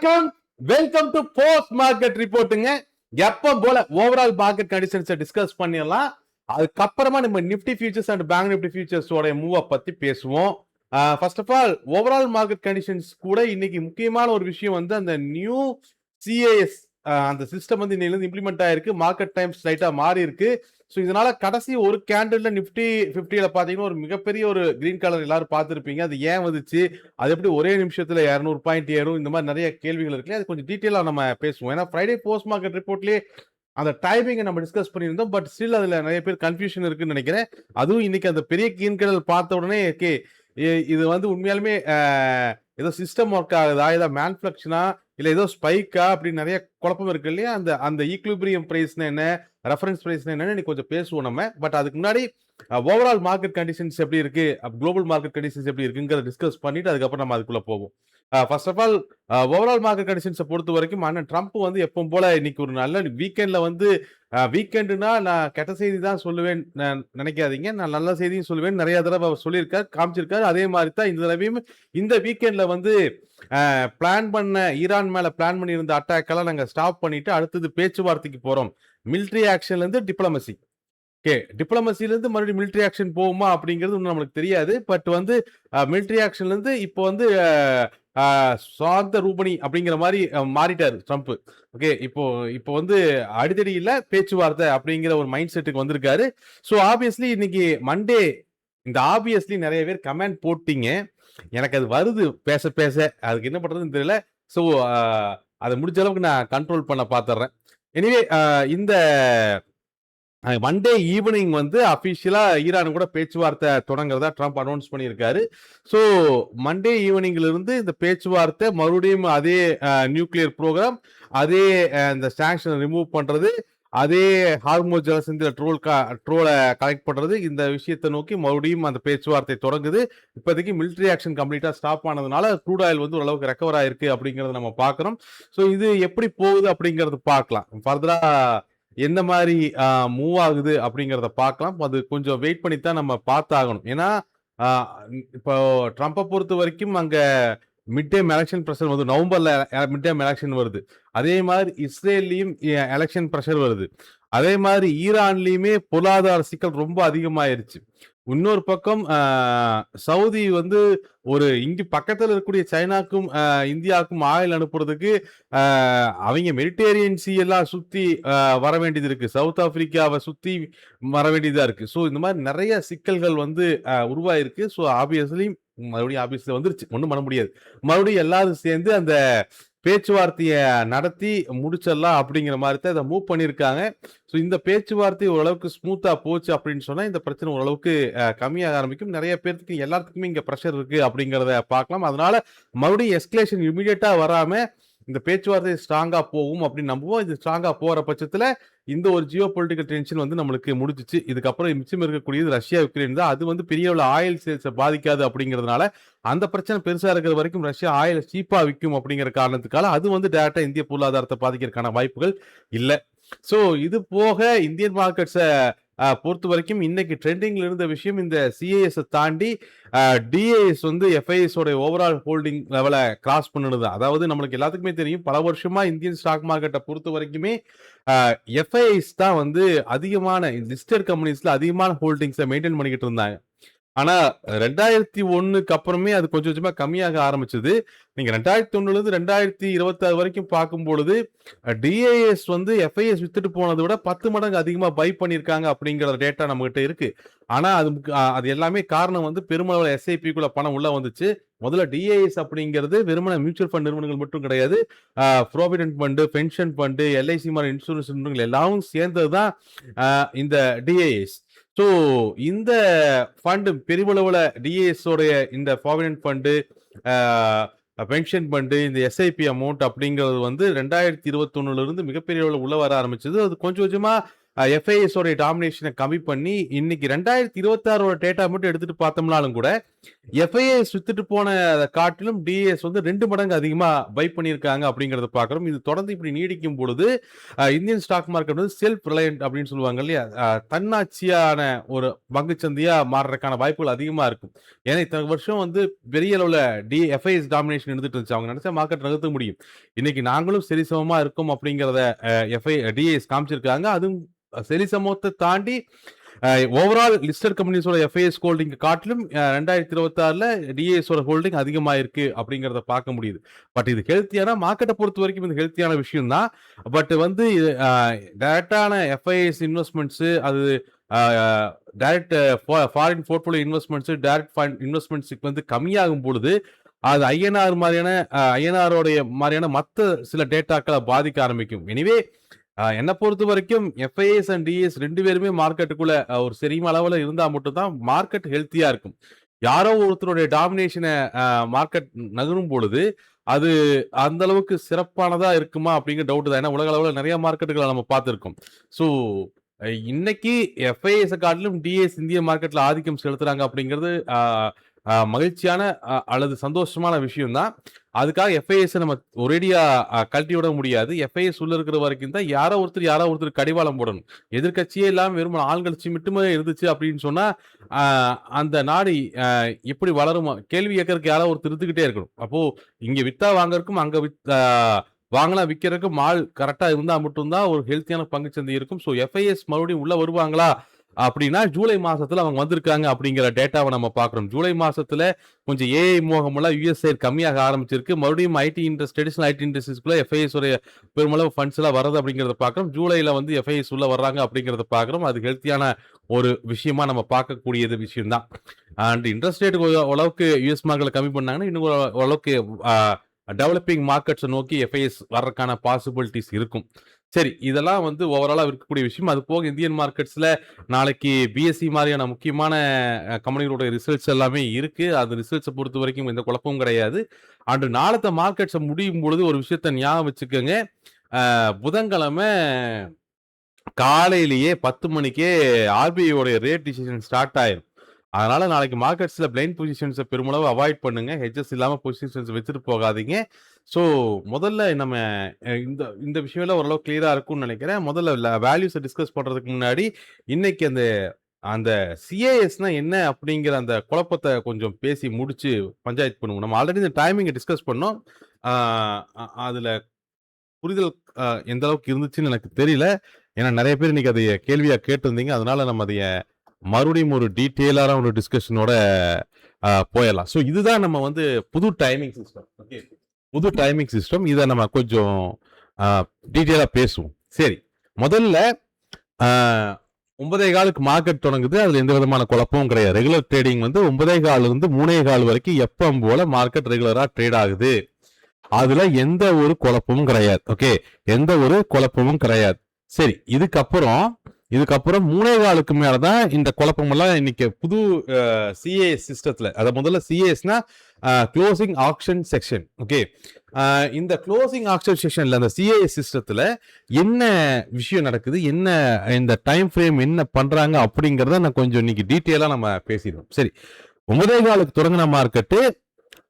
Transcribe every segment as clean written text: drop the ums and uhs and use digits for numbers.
வணக்கம், welcome to post market ரிப்போர்ட்டுங்க. எப்ப போல ஓவரால் மார்க்கெட் கண்டிஷன்ஸை டிஸ்கஸ் பண்ணிடலாம். அதுக்கப்புறமா நம்ம Nifty futures and bank Nifty ஃபியூச்சர்ஸோட மூவை பத்தி பேசுவோம். First of all overall market conditions கூட இன்னைக்கு முக்கியமான ஒரு விஷயம் வந்து அந்த நியூ சிஏஎஸ் அந்த சிஸ்டம் வந்து இன்னைக்கு இம்ப்ளிமெண்ட் ஆயிருக்கு. மார்க்கெட் டைம் ஸ்லைட்டா மாறி இருக்கு. ஸோ இதனால கடைசி ஒரு கேண்டில்ல நிப்டி 50ல பாத்தீங்கன்னா ஒரு மிகப்பெரிய ஒரு கிரீன் கலர் எல்லாரும் பார்த்துருப்பீங்க. அது ஏன் வந்துச்சு, அது எப்படி ஒரே நிமிஷத்துல 200 பாயிண்ட் ஏறும், இந்த மாதிரி நிறைய கேள்விகள் இருக்கு. அது கொஞ்சம் டீட்டெயிலா நம்ம பேசுவோம். ஏன்னா ஃப்ரைடே போஸ்ட் மார்க்கெட் ரிப்போர்ட்லயே அந்த டைமிங்கை நம்ம டிஸ்கஸ் பண்ணியிருந்தோம். பட் ஸ்டில் அதுல நிறைய பேர் கன்ஃபியூஷன் இருக்குன்னு நினைக்கிறேன். அதுவும் இன்னைக்கு அந்த பெரிய கிரீன் கலர் பார்த்த உடனே ஓகே இது வந்து உண்மையாலுமே ஏதோ சிஸ்டம் ஒர்க் ஆகுதா, ஏதோ மேன்ஃபிளக்ஷனா, இல்ல ஏதோ ஸ்பைக்கா, அப்படின்னு நிறைய குழப்பம் இருக்கு இல்லையா. அந்த அந்த ஈக்லிபிரியம் பிரைஸ்னா என்ன, ரெஃபரன்ஸ் பிரைஸ்னா என்னன்னு கொஞ்சம் பேசுவோம் நம்ம. பட் அதுக்கு முன்னாடி ஓவரால் மார்க்கெட் கண்டிஷன்ஸ் எப்படி இருக்கு, குளோபல் மார்க்கெட் கண்டிஷன்ஸ் எப்படி இருக்குங்கிறத டிஸ்கஸ் பண்ணிட்டு அதுக்கப்புறம் நம்ம அதுக்குள்ள போவோம். First of all overall market கண்டிஷன்ஸை பொறுத்த வரைக்கும் அண்ணன் ட்ரம்ப் வந்து எப்பவும் போல இன்னைக்கு ஒரு நல்ல வீக்கெண்ட்ல வந்து வீக்கெண்டுனா நான் கெட்ட செய்தி தான் சொல்லுவேன் நினைக்காதீங்க, நான் நல்ல செய்தியும் சொல்லுவேன். நிறைய தடவை அவர் சொல்லியிருக்காரு, காமிச்சிருக்காரு. அதே மாதிரி தான் இந்த தடவையும் இந்த வீக்கெண்ட்ல வந்து பிளான் பண்ண ஈரான் மேல பிளான் பண்ணியிருந்த அட்டாக் எல்லாம் நாங்க ஸ்டாப் பண்ணிட்டு அடுத்தது பேச்சுவார்த்தைக்கு போறோம். மிலிட்டரி ஆக்ஷன்ல இருந்து டிப்ளமசி. ஓகே, டிப்ளமசில இருந்து மறுபடியும் மிலிட்டரி ஆக்ஷன் போகுமா அப்படிங்கிறது இன்னும் நம்மளுக்கு தெரியாது. பட் வந்து மிலிட்டரி ஆக்ஷன்ல இருந்து இப்போ வந்து சாந்த ரூபணி அப்படிங்கிற மாதிரி மாறிட்டாரு ட்ரம்ப். ஓகே, இப்போ இப்போ வந்து அடிதடி இல்ல பேச்சுவார்த்தை அப்படிங்கிற ஒரு மைண்ட் செட்டுக்கு வந்திருக்காரு. ஸோ ஆப்வியஸ்லி இன்னைக்கு மண்டே இந்த ஆப்வியஸ்லி நிறைய பேர் கமெண்ட் போட்டீங்க. எனக்கு அது வருது பேச பேச, அதுக்கு என்ன பண்றதுன்னு தெரியல. ஸோ அதை முடிஞ்ச அளவுக்கு நான் கண்ட்ரோல் பண்ண பார்த்துறேன். எனிவே இந்த மண்டே ஈவினிங் வந்து அபிஷியலா ஈரான் கூட பேச்சுவார்த்தை தொடங்குறதா ட்ரம்ப் அனௌன்ஸ் பண்ணியிருக்காரு. ஸோ மண்டே ஈவினிங்ல இருந்து இந்த பேச்சுவார்த்தை மறுபடியும் அதே நியூக்ளியர் ப்ரோக்ராம், அதே இந்த சாங்ஷனை ரிமூவ் பண்றது, அதே ஹார்மோஸ் ஜலசந்தில ட்ரோலை கலெக்ட் பண்றது, இந்த விஷயத்தை நோக்கி மறுபடியும் அந்த பேச்சுவார்த்தை தொடங்குது. இப்போதைக்கு மிலிட்டரி ஆக்ஷன் கம்ப்ளீட்டா ஸ்டாப் ஆனதுனால க்ரூட் ஆயில் வந்து ஓரளவுக்கு ரெக்கவர் ஆயிருக்கு அப்படிங்கறத நம்ம பார்க்கிறோம். ஸோ இது எப்படி போகுது அப்படிங்கறது பார்க்கலாம். ஃபர்தரா எந்த மாதிரி மூவ் ஆகுது அப்படிங்கிறத பார்க்கலாம். அது கொஞ்சம் வெயிட் பண்ணி தான் நம்ம பார்த்தாகணும். ஏன்னா இப்போ ட்ரம்ப்பை பொறுத்த வரைக்கும் அங்க மிட் டேம் எலெக்ஷன் ப்ரெஷர் வந்து நவம்பர்ல மிட் டேம் எலெக்ஷன் வருது. அதே மாதிரி இஸ்ரேல்லையும் எலெக்ஷன் ப்ரெஷர் வருது. அதே மாதிரி ஈரான்லயுமே பொருளாதார சிக்கல் ரொம்ப அதிகமாயிருச்சு. இன்னொரு பக்கம் சவுதி வந்து ஒரு இங்கு பக்கத்துல இருக்கக்கூடிய சைனாக்கும் இந்தியாவுக்கும் ஆயில் அனுப்புறதுக்கு அவங்க மெடிட்டேரியன் சி எல்லாம் சுத்தி வர வேண்டியது இருக்கு. சவுத் ஆப்பிரிக்காவை சுத்தி வர வேண்டியதா இருக்கு. ஸோ இந்த மாதிரி நிறைய சிக்கல்கள் வந்து உருவாயிருக்கு. ஸோ ஆப்வியஸ்லி மறுபடியும் ஆபீஸ்ல வந்துருச்சு, ஒன்றும் பண்ண முடியாது. மறுபடியும் எல்லாரும் சேர்ந்து அந்த பேச்சுவார்த்தையை நடத்தி முடிச்சிடலாம் அப்படிங்கிற மாதிரி தான் இதை மூவ் பண்ணியிருக்காங்க. ஸோ இந்த பேச்சுவார்த்தை ஓரளவுக்கு ஸ்மூத்தா போச்சு அப்படின்னு சொன்னா இந்த பிரச்சனை ஓரளவுக்கு கம்மியாக ஆரம்பிக்கும். நிறைய பேருக்கு எல்லாத்துக்குமே இங்க ப்ரெஷர் இருக்கு அப்படிங்கிறத பார்க்கலாம். அதனால மறுபடியும் எஸ்கலேஷன் இமீடியட்டா வராம இந்த பேச்சுவார்த்தை ஸ்ட்ராங்கா போகும் அப்படின்னு நம்புவோம். இது ஸ்ட்ராங்கா போற பட்சத்துல இந்த ஒரு ஜியோ பொலிட்டிக்கல் டென்ஷன் வந்து நம்மளுக்கு முடிஞ்சிச்சு. இதுக்கப்புறம் மிச்சம் இருக்கக்கூடியது ரஷ்யா யுக்ரைன் தான். அது வந்து பெரிய அளவு ஆயில் சேல்ஸை பாதிக்காது அப்படிங்கிறதுனால அந்த பிரச்சனை பெருசா இருக்கிற வரைக்கும் ரஷ்யா ஆயில் சீப்பா விற்கும் அப்படிங்கிற காரணத்துக்காக அது வந்து டைரக்டா இந்திய பொருளாதாரத்தை பாதிக்கிறதுக்கான வாய்ப்புகள் இல்லை. ஸோ இது போக இந்தியன் மார்க்கெட்ஸை பொறுத்த வரைக்கும் இன்னைக்கு ட்ரெண்டிங்ல இருந்த விஷயம் இந்த சிஏஎஸ் தாண்டி டிஏஎஸ் வந்து எஃப்ஐஎஸ் ஓட ஓவரால் ஹோல்டிங் லெவலை கிராஸ் பண்ணுது. அதாவது நம்மளுக்கு எல்லாத்துக்குமே தெரியும், பல வருஷமா இந்தியன் ஸ்டாக் மார்க்கெட்டை பொறுத்த வரைக்குமே எஃப்ஐஎஸ் தான் வந்து அதிகமான லிஸ்டட் கம்பெனிஸ்ல அதிகமான ஹோல்டிங்ஸை மெயின்டைன் பண்ணிக்கிட்டு இருந்தாங்க. ஆனா 2001க்கு அப்புறமே அது கொஞ்சம் கொஞ்சமா கம்மியாக ஆரம்பிச்சது. நீங்க 2001ல இருந்து 2026 வரைக்கும் பார்க்கும் பொழுது டிஏஎஸ் வந்து எஃப்ஐஎஸ் வித்துட்டு போனதை விட 10 மடங்கு அதிகமா பை பண்ணியிருக்காங்க அப்படிங்கிற டேட்டா நம்ம கிட்ட இருக்கு. ஆனா அது எல்லாமே காரணம் வந்து பெருமளவுல எஸ்ஐபிக்குள்ள பணம் உள்ள வந்துச்சு. முதல்ல டிஏஎஸ் அப்படிங்கிறது வெறுமன மியூச்சுவல் ஃபண்ட் நிறுவனங்கள் மட்டும் கிடையாது. Provident fund, pension fund, LIC மாதிரி இன்சூரன்ஸ் நிறுவனங்கள் எல்லாரும் சேர்ந்ததுதான் இந்த டிஏஎஸ். ஸோ இந்த ஃபண்டு பெருமளவுல டிஏஎஸ் உடைய இந்த ப்ராவிடென்ட் ஃபண்டு, பென்ஷன் ஃபண்டு, இந்த எஸ்ஐபி அமௌண்ட் அப்படிங்கிறது வந்து 2021ல இருந்து மிகப்பெரிய அளவில் உள்ள வர ஆரம்பிச்சது. அது கொஞ்சம் கொஞ்சமா எஃப்ஐஎஸ் உடைய டாமினேஷனை கம்மி பண்ணி இன்னைக்கு 2026 டேட்டா மட்டும் எடுத்துட்டு பார்த்தோம்னாலும் கூட எஃப்ஐஎஸ் வித்துட்டு போன காட்டிலும் டிஎஸ் வந்து 2 மடங்கு அதிகமா பை பண்ணியிருக்காங்க அப்படிங்கறத பாக்குறோம். இது தொடர்ந்து இப்படி நீடிக்கும் பொழுது இந்தியன் ஸ்டாக் மார்க்கெட் வந்து செல்ஃப் ரிலையன்ட் அப்படின்னு சொல்லுவாங்க இல்லையா, தன்னாட்சியான ஒரு பங்குச்சந்தையா மாறுறதுக்கான வாய்ப்புகள் அதிகமா இருக்கும். ஏன்னா இத்தனை வருஷம் வந்து பெரிய அளவுல எஃப்ஐஎஸ் டாமினேஷன் எடுத்துட்டு இருந்துச்சு. அவங்க நினைச்சா மார்க்கெட் நகர்த்த முடியும். இன்னைக்கு நாங்களும் சரிசமமா இருக்கும் அப்படிங்கிறத டிஎஸ் காமிச்சிருக்காங்க. அதுவும் சரிசமத்தை தாண்டி ஓவரால் லிஸ்டட் கம்பெனிஸோட எஃப்ஐஎஸ் ஹோல்டிங் காட்டிலும் 2026 டிஎஸோட ஹோல்டிங் அதிகமாயிருக்கு அப்படிங்கிறத பார்க்க முடியுது. பட் இது ஹெல்த்தியான மார்க்கெட்டை பொறுத்த வரைக்கும் இது ஹெல்த்தியான விஷயம் தான். பட் வந்து டைரக்டான எஃப்ஐஎஸ் இன்வெஸ்ட்மெண்ட்ஸ், அது direct foreign portfolio investments, direct fund இன்வெஸ்ட்மெண்ட்ஸுக்கு வந்து கம்மியாகும் பொழுது அது ஐஎன்ஆரோடைய மாதிரியான மற்ற சில டேட்டாக்களை பாதிக்க ஆரம்பிக்கும். எனிவே என்னை பொறுத்த வரைக்கும் எஃப்ஐஎஸ் அண்ட் டிஎஸ் 2 பேருமே மார்க்கெட்டுக்குள்ள ஒரு சரியான அளவுல இருந்தா மட்டும்தான் மார்க்கெட் ஹெல்த்தியா இருக்கும். யாரோ ஒருத்தருடைய டாமினேஷனை மார்க்கெட் நகரும் பொழுது அது அந்த அளவுக்கு சிறப்பானதா இருக்குமா அப்படிங்கிற டவுட் தான். ஏன்னா உலக அளவுல நிறைய மார்க்கெட்டுகளை நம்ம பார்த்துருக்கோம். ஸோ இன்னைக்கு எஃப்ஐஎஸ் காட்டிலும் டிஎஸ் இந்திய மார்க்கெட்ல ஆதிக்கம் செலுத்துறாங்க அப்படிங்கிறது மகிழ்ச்சியான அல்லது சந்தோஷமான விஷயம் தான். அதுக்காக எஃப்ஐஎஸ் நம்ம ஒரேடியா கழட்டி விட முடியாது. எஃப்ஐஎஸ் உள்ள இருக்கிற வரைக்கும் தான் யாரோ ஒருத்தர் கடிவாளம் போடணும். எதிர்கட்சியே இல்லாம வெறும் ஆள்கட்சி மட்டுமே இருந்துச்சு அப்படின்னு சொன்னா அந்த நாடு எப்படி வளருமா? கேள்வி கேட்கறதுக்கு யாரோ ஒருத்தர் இருந்துகிட்டே இருக்கணும். அப்போ இங்க வித்தா வாங்கறதுக்கும் அங்க வாங்கலாம் விற்கிறதுக்கும் ஆள் கரெக்டா இருந்தா மட்டும்தான் ஒரு ஹெல்த்தியான பங்குச்சந்தை இருக்கும். ஸோ எஃப்ஐஎஸ் மறுபடியும் உள்ள வருவாங்களா அப்படின்னா ஜூலை மாசத்துல அவங்க வந்திருக்காங்க அப்படிங்கிற டேட்டாவை நம்ம பார்க்கிறோம். ஜூலை மாசத்துல கொஞ்சம் ஏஐ மோகமெல்லாம் யூஎஸ் சைடு கம்மியாக ஆரம்பிச்சிருக்கு. மறுபடியும் ட்ரெடிஷனல் ஐடி இண்டஸ்ட்ரீஸ்க்குள்ள எஃப்ஐஎஸ் உடைய பெருமளவு ஃபண்ட்ஸ் எல்லாம் வருது அப்படிங்கிறத பார்க்கிறோம். ஜூலைல வந்து எஃப்ஐஎஸ் உள்ள வர்றாங்க அப்படிங்கிறத பார்க்கிறோம். அது ஹெல்த்தியான ஒரு விஷயமா நம்ம பார்க்கக்கூடியது விஷயம் தான். அண்ட் இன்ட்ரெஸ்ட் ரேட் ஓரளவுக்கு யூஎஸ் மார்க்கெட்ல கம்மி பண்ணாங்கன்னா இன்னும் ஓரளவுக்கு டெவலப்பிங் மார்க்கெட்ஸை நோக்கி எஃப்ஐஎஸ் வர்றதுக்கான பாசிபிலிட்டிஸ் இருக்கும். சரி, இதெல்லாம் வந்து ஓவராலா இருக்கக்கூடிய விஷயம். அது போக இந்தியன் மார்க்கெட்ஸ்ல நாளைக்கு பிஎஸ்சி மாதிரியான முக்கியமான கம்பெனிகளோட ரிசல்ட்ஸ் எல்லாமே இருக்கு. அது ரிசல்ட்ஸை பொறுத்த வரைக்கும் எந்த குழப்பமும் கிடையாது. அன்று நாளத்த மார்க்கெட்ஸை முடியும் பொழுது ஒரு விஷயத்த ஞாபகம் வச்சுக்கோங்க. புதன்கிழமை காலையிலேயே 10 மணிக்கே ஆர்பிஐயோட ரேட் டிசிஷன் ஸ்டார்ட் ஆயிரும். அதனால நாளைக்கு மார்க்கெட்ஸ்ல பிளைண்ட் பொசிஷன்ஸை பெருமளவு அவாய்ட் பண்ணுங்க. ஹெட்ஜஸ் இல்லாம பொசிஷன்ஸ் வச்சுட்டு போகாதீங்க. ஸோ முதல்ல நம்ம இந்த விஷயம்ல ஓரளவு கிளியரா இருக்கும்னு நினைக்கிறேன். முதல்ல வேல்யூஸை டிஸ்கஸ் பண்றதுக்கு முன்னாடி இன்னைக்கு அந்த சிஏஎஸ்னா என்ன அப்படிங்கிற அந்த குழப்பத்தை கொஞ்சம் பேசி முடிச்சு பஞ்சாயத்து பண்ணுவோம். நம்ம ஆல்ரெடி இந்த டைமிங்கை டிஸ்கஸ் பண்ணோம். அதுல புரிதல் எந்த அளவுக்கு இருந்துச்சுன்னு எனக்கு தெரியல. ஏன்னா நிறைய பேர் இன்னைக்கு அதை கேள்வியா கேட்டிருந்தீங்க. அதனால நம்ம அதைய மறுபடியும் ஒரு டீட்டெயிலான ஒரு டிஸ்கஷனோட போயிடலாம். ஸோ இதுதான் நம்ம வந்து புது டைமிங் சிஸ்டம். ஓகே, புது டைமிங் சிஸ்டம். இதை நம்ம கொஞ்சம் டீட்டெயிலா பேசுவோம். சரி, முதல்ல 9:15 மார்க்கெட் தொடங்குது. அதுல எந்த விதமான குழப்பமும் கிடையாது. ரெகுலர் ட்ரேடிங் வந்து 9:15 இருந்து 3:15 வரைக்கும் எப்பவும் போல மார்க்கெட் ரெகுலரா ட்ரேட் ஆகுது. அதுல எந்த ஒரு குழப்பமும் கிடையாது. ஓகே, எந்த ஒரு குழப்பமும் கிடையாது. சரி, இதுக்கப்புறம் 3:15 மேலதான் இந்த குழப்பம் எல்லாம் இன்னைக்கு புது சிஏஎஸ் சிஸ்டத்துல. அத முதல்ல சிஏஎஸ்னா க்ளோசிங் ஆக்ஷன் செக்ஷன். ஓகே, இந்த க்ளோசிங் ஆக்ஷன் செக்ஷன்ல அந்த சிஏஎஸ் சிஸ்டத்துல என்ன விஷயம் நடக்குது, என்ன இந்த டைம் ஃப்ரேம் என்ன பண்றாங்க அப்படிங்கறத நான் கொஞ்சம் இன்னைக்கு டீட்டெயிலா நம்ம பேசிடுவோம். சரி, 9:15 தொடங்கின மார்க்கெட்டு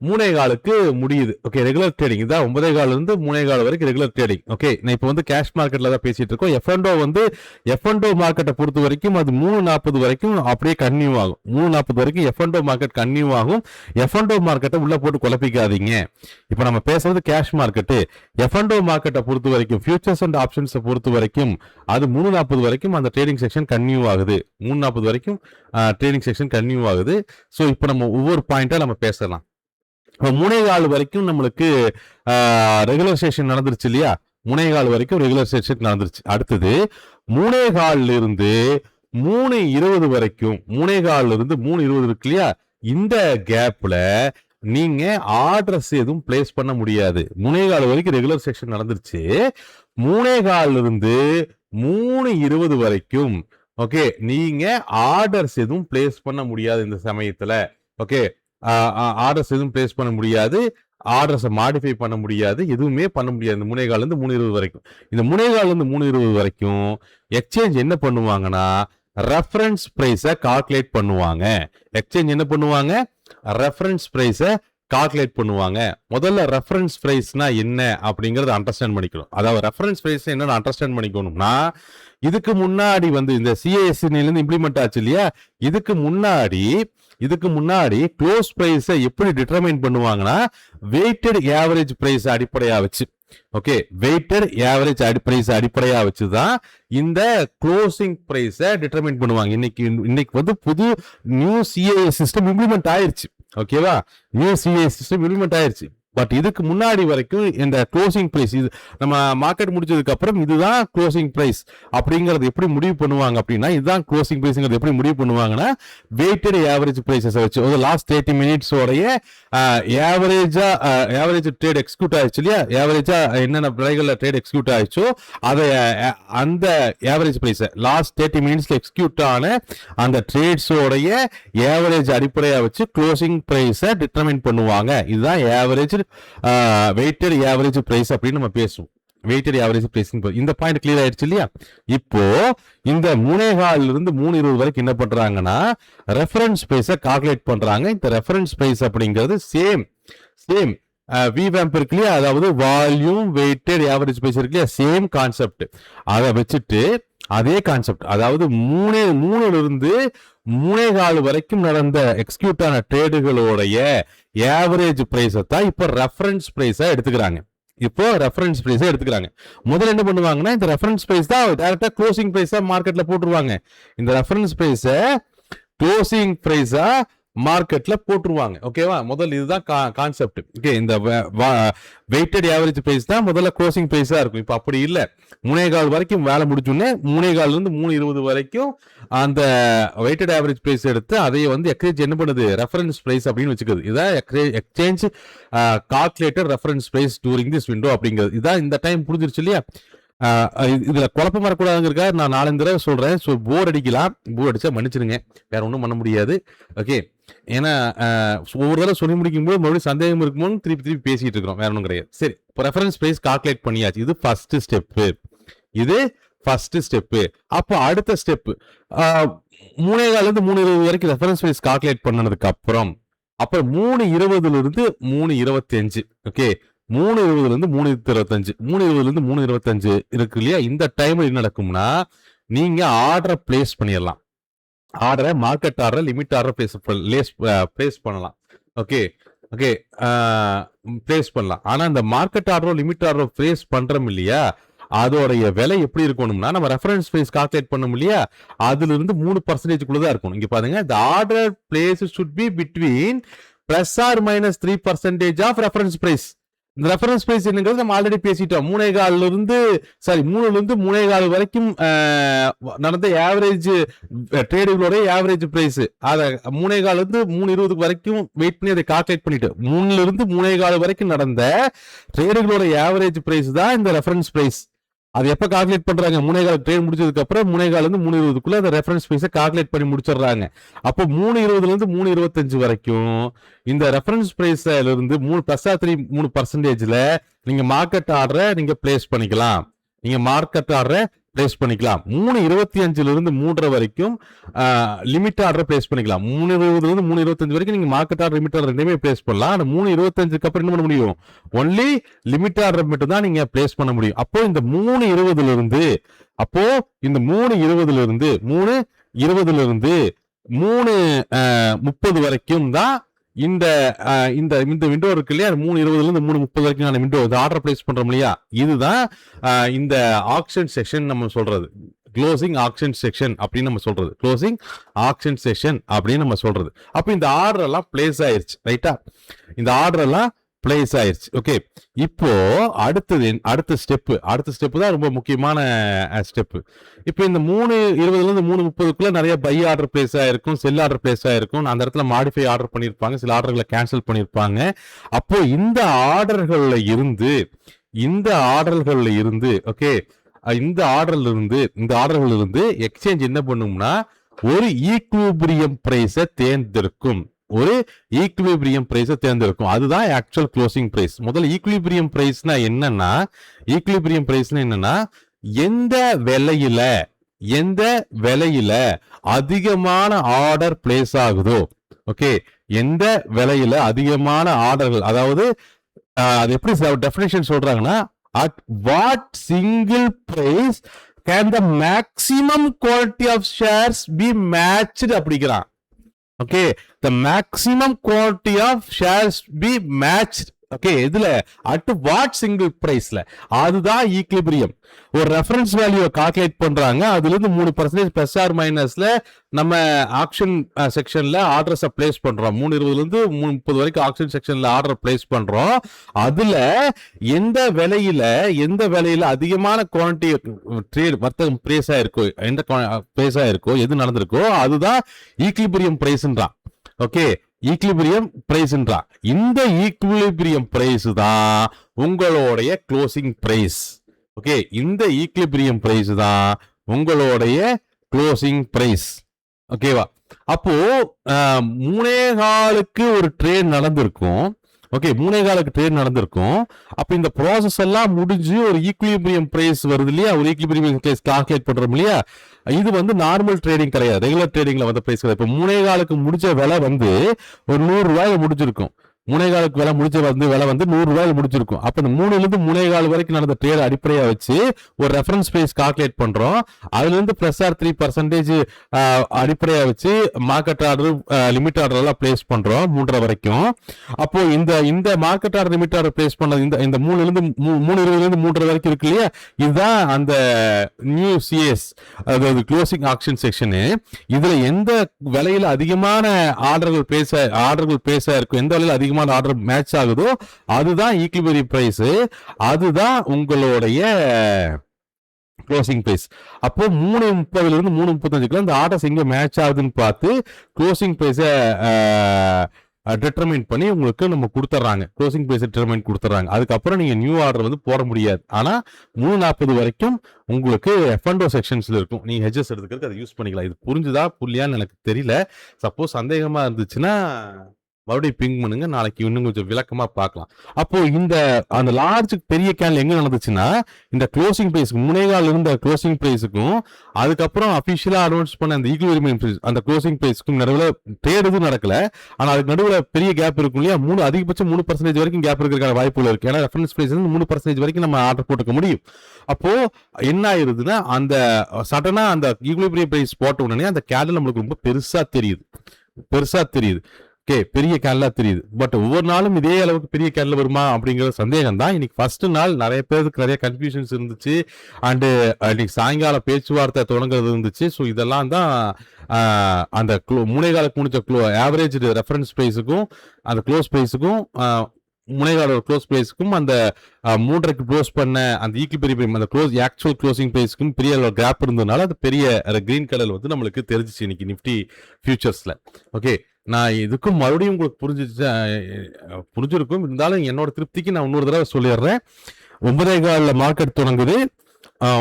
3:15 முடியுது. ஓகே, ரெகுலர் ட்ரேடிங் இதான். 9:15 இருந்து 3:15 வரைக்கும் ரெகுலர் ட்ரேடிங். ஓகே, நான் இப்போ வந்து கேஷ் மார்க்கெட்ல தான் பேசிட்டு இருக்கோம். எஃப்என்டோ மார்க்கெட்டை பொறுத்த வரைக்கும் அது 3:40 வரைக்கும் அப்படியே கன்டினியூ ஆகும். 3:40 வரைக்கும் எஃப்என்டோ மார்க்கெட் கன்டினியூ ஆகும். எஃப்என்டோ மார்க்கெட்டை உள்ள போட்டு குழப்பிக்காதீங்க. இப்போ நம்ம பேசுறது கேஷ் மார்க்கெட்டு. எஃப்என்டோ மார்க்கெட்டை பொறுத்த வரைக்கும் ஃபியூச்சர்ஸ் அண்ட் ஆப்ஷன்ஸை பொறுத்த வரைக்கும் அது 3:40 வரைக்கும் அந்த ட்ரேடிங் செக்ஷன் கன்டினியூ ஆகுது. 3:40 வரைக்கும் ட்ரேடிங் செக்ஷன் கன்டினியூ ஆகுது. ஸோ இப்போ நம்ம ஒவ்வொரு பாயிண்டா நம்ம பேசலாம். 3:15 வரைக்கும் நம்மளுக்கு ரெகுலர் செஷன் நடந்துருச்சு இல்லையா? 3:15 வரைக்கும் ரெகுலர் செஷன் நடந்துருச்சு. அடுத்தது 3:15 இருந்து 3:20 வரைக்கும், 3:15 இருந்து 3:20 இருக்கு இல்லையா? இந்த கேப்ல நீங்க ஆர்டர்ஸ் எதுவும் பிளேஸ் பண்ண முடியாது. 3:15 வரைக்கும் ரெகுலர் செஷன் நடந்துருச்சு. 3:15 இருந்து 3:20 வரைக்கும் ஓகே, நீங்க ஆர்டர்ஸ் எதுவும் பிளேஸ் பண்ண முடியாது இந்த சமயத்துல. ஓகே, ஆர்டர்ஸ் எதுவும் பிளேஸ் பண்ண முடியாது. ஆர்டர்ஸை மாடிஃபை பண்ண முடியாது, எதுவுமே பண்ண முடியாது இந்த 3.25 இருந்து 3.20 வரைக்கும். இந்த 3.25 இருந்து 3.20 வரைக்கும் எக்ஸ்சேஞ்ச் என்ன பண்ணுவாங்கன்னா ரெஃபரன்ஸ் பிரைஸை கால்குலேட் பண்ணுவாங்க. எக்ஸ்சேஞ்ச் என்ன பண்ணுவாங்க, ரெஃபரன்ஸ் பிரைஸை கால்குலேட் பண்ணுவாங்க. முதல்ல ரெஃபரன்ஸ் பிரைஸ்னா என்ன அப்படிங்கறத அண்டர்ஸ்டாண்ட் பண்ணிக்கணும். அதாவது ரெஃபரன்ஸ் பிரைஸ் என்னன்னு அண்டர்ஸ்டாண்ட் பண்ணிக்கணும்னா, இதுக்கு முன்னாடி வந்து இந்த சிஏஎஸ்சில இம்ப்ளிமெண்ட் ஆச்சு இல்லையா, இதுக்கு முன்னாடி க்ளோஸ் பிரைஸை எப்படி டிட்டர்மைன் பண்ணுவாங்கன்னா வெயிட்டட் ஆவரேஜ் பிரைஸ் அடிப்படையா வச்சு, ஓகே, வெயிட்டட் ஆவரேஜ் பிரைஸ் அடிப்படையா வச்சுதான் இந்த க்ளோசிங் பிரைஸை டிட்டர்மைன் பண்ணுவாங்க. இன்னைக்கு வந்து புது நியூ சிஏஎஸ் சிஸ்டம் இம்ப்ளிமெண்ட் ஆயிருச்சு, ஓகேவா, நியூ சிஏஎஸ் சிஸ்டம் இம்ப்ளிமெண்ட் ஆயிருச்சு. பட் இதுக்கு முன்னாடி வரைக்கும் இந்த க்ளோசிங் பிரைஸ், இது நம்ம மார்க்கெட் முடிச்சதுக்கு அப்புறம் இதுதான் க்ளோசிங் பிரைஸ் அப்படிங்கறது எப்படி முடிவு பண்ணுவாங்க அப்படின்னா, இதுதான் க்ளோசிங் பிரைஸ்ங்கிறது எப்படி முடிவு பண்ணுவாங்கன்னா வெயிட்டட் ஆவரேஜ் பிரைஸஸ் வச்சு லாஸ்ட் 30 மினிட்ஸ் உடைய ஆவரேஜ் ட்ரேட் எக்ஸிக்யூட் ஆயிடுச்சு இல்லையா, ஆவரேஜா என்னென்ன விலைகள்ல ட்ரேட் எக்ஸிக்யூட் ஆயிடுச்சோ அதை அந்த ஆவரேஜ் பிரைஸ் லாஸ்ட் 30 மினிட்ஸ்ல எக்ஸிக்யூட் ஆன அந்த ட்ரேட்ஸோடைய ஆவரேஜ் அடிப்படையா வச்சு க்ளோசிங் பிரைஸை டிட்டர்மைன் பண்ணுவாங்க. இதுதான் ஆவரேஜ் வெயிட்டட் ஆவரேஜ் பிரைஸ் அப்படின்னு நம்ம பேசுவோம். வெயிட்டட் ஆவரேஜ் பிரைஸ் இந்த பாயிண்ட் கிளியர் ஆயிடுச்சு இல்லையா. இப்போ இந்த 3.25 இருந்து 3.20 வரைக்கும் என்ன பண்றாங்கன்னா ரெஃபரன்ஸ் பிரைஸை கால்குலேட் பண்றாங்க. இந்த ரெஃபரன்ஸ் பிரைஸ் அப்படிங்கிறது சேம் விவேம்ப் இருக்கு இல்லையா, அதாவது வால்யூம் வெயிட்டட் ஆவரேஜ் பிரைஸ் இருக்கு இல்லையா, சேம் கான்செப்ட். அதை வச்சுட்டு அதே கான்செப்ட், அதாவது 3 இருந்து 3.25 வரைக்கும் நடந்த எக்ஸிக்யூட் ஆன ட்ரேடுகளோடைய ஆவரேஜ் பிரைஸை தான் இப்போ ரெஃபரன்ஸ் பிரைஸா எடுத்துக்கிறாங்க. முதல்ல என்ன பண்ணுவாங்கன்னா இந்த ரெஃபரன்ஸ் பிரைஸ் தான் டைரக்டா க்ளோசிங் பிரைஸா மார்க்கெட்ல போட்டுருவாங்க. இந்த ரெஃபரன்ஸ் பிரைஸை க்ளோசிங் பிரைஸா மார்க்கெட்ல போட்டுருவாங்க, ஓகேவா. முதல்ல இதுதான் கான்செப்ட். ஓகே, இந்த வெயிட்டட் ஆவரேஜ் பிரைஸ் தான் முதல்ல க்ளோசிங் பிரைஸா இருக்கும். இப்ப அப்படி இல்ல, 3.25 வரைக்கும் வேலை முடிச்சோடனே 3.25 இருந்து 3.20 வரைக்கும் அந்த வெயிட்டட் ஆவரேஜ் பிரைஸ் எடுத்து அதை வந்து எக்ஸ்சேஞ்ச் என்ன பண்ணுது, ரெஃபரன்ஸ் பிரைஸ் அப்படின்னு வச்சுக்குது. இதான் exchange calculated reference price during this window அப்படிங்கிறது. இதான் இந்த டைம் புரிஞ்சிருச்சு இல்லையா. இதுல குழப்பம் வரக்கூடாதுங்கிறக்கா நான் 4 தடவை சொல்றேன். ஸோ போர் அடிச்சா மன்னிச்சிருங்க, வேற ஒன்றும் பண்ண முடியாது. ஓகே, ஏன்னா ஒவ்வொரு தடவை சொல்லி முடிக்கும் போது மறுபடியும் சந்தேகம் இருக்குமோன்னு திருப்பி பேசிட்டு இருக்கிறோம், வேற ஒன்றும் கிடையாது. சரி, இப்போ ரெஃபரன்ஸ் பிரைஸ் கால்குலேட் பண்ணியாச்சு. இது ஃபர்ஸ்ட் ஸ்டெப்பு. அப்போ அடுத்த ஸ்டெப் 3.25 இருந்து 3.20 வரைக்கும் ரெஃபரன்ஸ் பிரைஸ் கால்குலேட் பண்ணதுக்கு அப்புறம் 3.20 இருந்து 3.25, ஓகே, 3.20 இருந்து 3.25, 3.20 இருந்து 3.25 இருக்கு இல்லையா. இந்த டைம்ல என்ன நடக்கும்னா நீங்க ஆர்டரை பிளேஸ் பண்ணிடலாம். ஆர்டரை market order limit order place பண்ணலாம். ஓகே, பிளேஸ் பண்ணலாம். ஆனா இந்த மார்க்கெட் ஆர்டரோ லிமிட் ஆர்டரோ பிளேஸ் பண்றோம் இல்லையா, அதோடைய விலை எப்படி இருக்கணும்னா நம்ம ரெஃபரன்ஸ் பிரைஸ் கால்குலேட் பண்ணோம் இல்லையா, அதுல இருந்து 3% தான் இருக்கணும். இங்க பாருங்க, the order place should be between plus or minus 3% of reference price. இந்த ரெஃபரன்ஸ் பிரைஸ் என்னங்கிறது நம்ம ஆல்ரெடி பேசிட்டோம். 3.25 இருந்து 3.25 வரைக்கும் நடந்த ஆவரேஜ் ட்ரேடுகளோட ஆவரேஜ் பிரைஸ், அதை 3.25 இருந்து 3.20 வரைக்கும் வெயிட் பண்ணி அதை கால்குலேட் பண்ணிட்டு 3 இருந்து 3.25 வரைக்கும் நடந்த ட்ரேடுகளோட ஆவரேஜ் பிரைஸ் தான் இந்த ரெஃபரன்ஸ் பிரைஸ். அது எப்ப கால்குலேட் பண்றாங்க, 3.25 ட்ரேட் முடிச்சதுக்கு அப்புறம் 3.25 இருந்து 3.20 அந்த ரெஃபரன்ஸ் பிரைஸை கால்குலேட் பண்ணி முடிச்சிடுறாங்க. அப்போ 3.20 இருந்து 3.25 வரைக்கும் இந்த ரெஃபரன்ஸ் பிரைஸ்ல இருந்து 3% நீங்க மார்க்கெட் ஆர்டரை நீங்க பிளேஸ் பண்ணிக்கலாம். 3.25 இருந்து 3.5 வரைக்கும் லிமிட் ஆர்டர் பிளேஸ் பண்ணிக்கலாம். 3.20 இருந்து 3.25 வரைக்கும் நீங்க மார்க்கெட் ஆர்டர் லிமிட் ஆர்டர் ரெண்டுமே பிளேஸ் பண்ணலாம். ஆனா 3.25க்கு அப்புறம் என்ன பண்ண முடியும், ஒன்லி லிமிட் ஆர்டர் மட்டும் தான் நீங்க பிளேஸ் பண்ண முடியும். அப்போ இந்த 3.20 இருந்து 3.30 வரைக்கும் தான் இந்த விண்டோ இருக்கு இல்லையா, 3.20 இருந்து 3.30 வரைக்கும் விண்டோ ஆர்டர் பிளேஸ் பண்றோம் இல்லையா, இதுதான் இந்த ஆக்ஷன் செக்ஷன் நம்ம சொல்றது, க்ளோசிங் ஆக்ஷன் செக்ஷன் அப்படின்னு நம்ம சொல்றது. அப்ப இந்த ஆர்டர் எல்லாம் பிளேஸ் ஆயிருச்சு, ரைட்டா, இந்த ஆர்டர் எல்லாம் பிளேஸ் ஆயிருச்சு. ஓகே, இப்போ அடுத்த ஸ்டெப் தான் ரொம்ப முக்கியமான ஸ்டெப். இப்போ இந்த 3.20 இருந்து 3.30 நிறைய பை ஆர்டர் பிளேஸ் ஆயிருக்கும், செல் ஆர்டர் பிளேஸ் ஆயிருக்கும். அந்த இடத்துல மாடிஃபை ஆர்டர் பண்ணிருப்பாங்க, சில ஆர்டர்களை கேன்சல் பண்ணிருப்பாங்க. அப்போ இந்த ஆர்டர்கள்ல இருந்து ஓகே, இந்த ஆர்டர்கள் இருந்து எக்ஸ்சேஞ்ச் என்ன பண்ணும்னா ஒரு ஈக்குலிபிரியம் பிரைஸை தேர்ந்தெடுக்கும். ஒரு ஈக்குலிபிரியம் பிரைஸை தேர்ந்தெடுக்கும். அதுதான் ஆக்சுவல் க்ளோசிங் பிரைஸ். முதல்ல ஈக்குலிபிரியம் பிரைஸ்னா என்னன்னா, ஈக்குலிபிரியம் பிரைஸ்னா என்னன்னா, எந்த விலையில அதிகமான ஆர்டர் பிளேஸ் ஆகுதோ, ஓகே, எந்த விலையில அதிகமான ஆர்டர்கள், அதாவது அது எப்படி டெஃபினேஷன் சொல்றாங்கன்னா, at what single price can the maximum quantity of shares be matched அப்படிங்கிறான். Okay, the maximum quantity of shares be matched. Okay, இதுல at what single priceல, அதுதான் ஈக்லிபிரியம். ஒரு ரெஃபரன்ஸ் வேல்யூ கால்குலேட் பண்றாங்க. அதுல இருந்து 3% பிளஸ் ஆர் மைனஸ்ல நம்ம action செக்ஷன்ல ஆர்டர்ஸை place பண்றோம். 3.20 இருந்து 3.30 வரைக்கும் ஆக்ஷன் செக்ஷன்ல ஆர்டர் பிளேஸ் பண்றோம். அதுல எந்த விலையில அதிகமான குவான்டிட்டி ட்ரேட் வர்த்தகம் பிளேஸ் ஆயிருக்கோ, எந்த பிளேஸ் ஆயிருக்கோ, எது நடந்திருக்கோ, அதுதான் ஈக்லிபிரியம் பிரைஸ்ன்றான். ஓகே, ஈக்லிபிரியம் பிரைஸ்ன்றா. இந்த ஈக்லிபிரியம் பிரைஸ் தான் உங்களுடைய க்ளோசிங் பிரைஸ். ஓகே, இந்த ஈக்லிபிரியம் பிரைஸ் தான் உங்களுடைய க்ளோசிங் பிரைஸ். ஓகேவா? அப்போ 3.25 ஒரு ட்ரேட் நடந்திருக்கும். ஓகே, 3.25 ட்ரேட் நடந்திருக்கும். அப்ப இந்த ப்ராசஸ் எல்லாம் முடிஞ்சு ஒரு ஈக்லிபிரியம் பிரைஸ் வருது இல்லையா, ஒரு ஈக்லிபிரியம் பிரைஸ் கால்குலேட் பண்றோம் இல்லையா, இது வந்து நார்மல் ட்ரேடிங் கிடையாது, ரெகுலர் ட்ரேடிங்ல வந்து பிரைஸ் கிடையாது. இப்ப 3.25 முடிச்ச விலை வந்து ஒரு 100 ரூபாயில முடிஞ்சிருக்கும். 3.25 விலை முடிச்ச விலை வந்து 100 ரூபாயில முடிச்சிருக்கும். அப்ப இந்த 3ல இருந்து 3.25 வரைக்கும் நடந்த ட்ரேட் அடிப்படையா வச்சு ஒரு ரெஃபரன்ஸ் பிரைஸ் கால்குலேட் பண்றோம். அதுல இருந்து பிளஸ் ஆர் 3% அடிப்படையா வச்சு மார்க்கெட் ஆர்டர், லிமிட் ஆர்டர் எல்லாம் பிளேஸ் பண்றோம் 3.5 வரைக்கும். அப்போ இந்த market order, limit order place பண்ணது இந்த 3ல இருந்து 3.20 இருந்து 3.5 வரைக்கும் இருக்கு இல்லையா, இதுதான் அந்த நியூ சிஎஸ், அதாவது க்ளோசிங் ஆக்ஷன் செக்ஷன். இதுல எந்த விலையில அதிகமான ஆர்டர்கள் பிளேஸ் ஆயிருக்கும், எந்த விலையில அதிகமான ஆர்டர் மேட்ச் ஆகுதோ, அதுதான் ஈக்லிபிரியம் பிரைஸ், அதுதான் உங்களுடைய க்ளோசிங் பிரைஸ். அப்போ 3.30 இருந்து 3.35 இந்த ஆர்டர்ஸ் எங்க மேட்ச் ஆகுதுன்னு பார்த்து க்ளோசிங் பிரைஸை டிட்டர்மைன் பண்ணி உங்களுக்கு நம்ம கொடுத்துட்றாங்க. க்ளோசிங் பிரைஸ் டிட்டர்மைன் கொடுத்துட்றாங்க. அதுக்கப்புறம் நீங்க நியூ ஆர்டர் வந்து போட முடியாது. ஆனா 3.40 வரைக்கும் உங்களுக்கு F&O செக்ஷன்ஸ்ல இருக்கும். நீங்க ஹெட்ஜஸ் எடுத்துக்கிறதுக்கு அதை யூஸ் பண்ணிக்கலாம். இது புரிஞ்சுதா புரியான்னு எனக்கு தெரியல. சப்போஸ் சந்தேகமா இருந்துச்சுன்னா மறுபடியும் பிங் பண்ணுங்க, நாளைக்கு இன்னும் கொஞ்சம் விளக்கமா பார்க்கலாம். அப்போ அந்த லார்ஜ் பெரிய கேன்ல எங்க நடந்துச்சுன்னா, இந்த க்ளோசிங் பிரைஸ் 3.25 இருந்த க்ளோசிங் பிரைஸுக்கும் அதுக்கப்புறம் அபிஷியலா அனௌன்ஸ் பண்ண அந்த ஈக்லிபிரியம் பிரைஸ், அந்த க்ளோசிங் பிரைஸ்க்கும் நடுவில் ட்ரேட் எதுவும் நடக்கல. ஆனா அதுக்கு நடுவில் பெரிய கேப் இருக்கும் இல்லையா, அதிகபட்சம் 3% வரைக்கும் கேப் இருக்கிற வாய்ப்புகள் இருக்கு. ஏன்னா ரெஃபரன்ஸ் பிரைஸ் 3% வரைக்கும் நம்ம ஆர்டர் போட்டுக்க முடியும். அப்போ என்ன ஆயிருதுன்னா, அந்த சடனா அந்த ஈக்லிபிரியம் பிரைஸ் போட்ட உடனே அந்த கேண்டில் நம்மளுக்கு ரொம்ப பெருசா தெரியுது. ஓகே, பெரிய கேன்லா தெரியுது. பட் ஒவ்வொரு நாளும் இதே அளவுக்கு பெரிய கேன்ல வருமா அப்படிங்கிற சந்தேகம் தான். இன்னைக்கு ஃபர்ஸ்ட் நாள் நிறைய பேருக்கு நிறைய கன்ஃபியூஷன்ஸ் இருந்துச்சு. அண்டு இன்னைக்கு சாயங்கால பேச்சுவார்த்தை தொடங்குறது இருந்துச்சு. ஸோ இதெல்லாம் தான் அந்த 3.25 முடிச்ச ஆவரேஜ் ரெஃபரன்ஸ் பிரைஸுக்கும் அந்த க்ளோஸ் பிரைஸுக்கும் 3.25 க்ளோஸ் பிரைஸுக்கும் அந்த 3.5 க்ளோஸ் பண்ண அந்த ஈக்லிபிரியம் அந்த ஆக்சுவல் க்ளோசிங் பிரைஸுக்கும் பெரிய கேப் இருந்ததுனால அது பெரிய கிரீன் கலர் வந்து நம்மளுக்கு தெரிஞ்சிச்சு இன்னைக்கு நிஃப்டி ஃபியூச்சர்ஸ்ல. ஓகே, நான் இதுக்கும் மறுபடியும் உங்களுக்கு புரிஞ்சிருக்கும். இருந்தாலும் என்னோட திருப்திக்கு நான் இன்னொரு தடவை சொல்லிடுறேன். 9.25 மார்க்கெட் தொடங்குது,